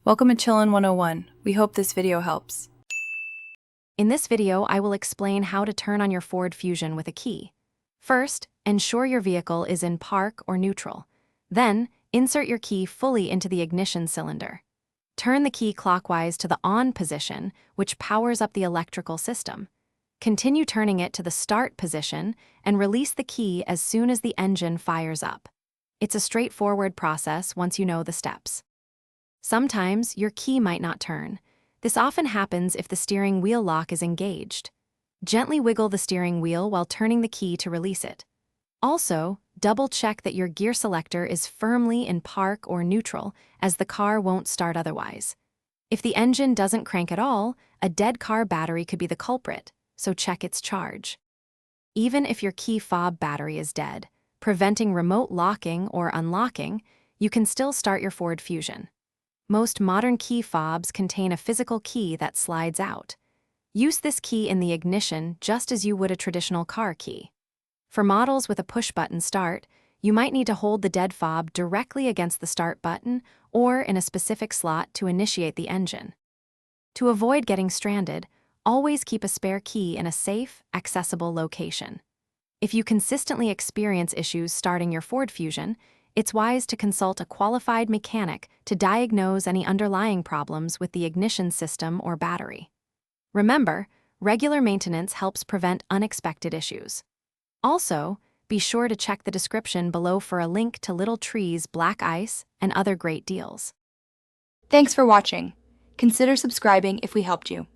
Welcome to Chillin' 101. We hope this video helps. In this video, I will explain how to turn on your Ford Fusion with a key. First, ensure your vehicle is in park or neutral. Then, insert your key fully into the ignition cylinder. Turn the key clockwise to the on position, which powers up the electrical system. Continue turning it to the start position and release the key as soon as the engine fires up. It's a straightforward process once you know the steps. Sometimes your key might not turn. This often happens if the steering wheel lock is engaged. Gently wiggle the steering wheel while turning the key to release it. Also, double-check that your gear selector is firmly in park or neutral, as the car won't start otherwise. If the engine doesn't crank at all, a dead car battery could be the culprit, so check its charge. Even if your key fob battery is dead, preventing remote locking or unlocking, you can still start your Ford Fusion. Most modern key fobs contain a physical key that slides out. Use this key in the ignition just as you would a traditional car key. For models with a push-button start, you might need to hold the dead fob directly against the start button or in a specific slot to initiate the engine. To avoid getting stranded, always keep a spare key in a safe, accessible location. If you consistently experience issues starting your Ford Fusion, it's wise to consult a qualified mechanic to diagnose any underlying problems with the ignition system or battery. Remember, regular maintenance helps prevent unexpected issues. Also, be sure to check the description below for a link to Little Tree's black ice and other great deals. Thanks for watching. Consider subscribing if we helped you.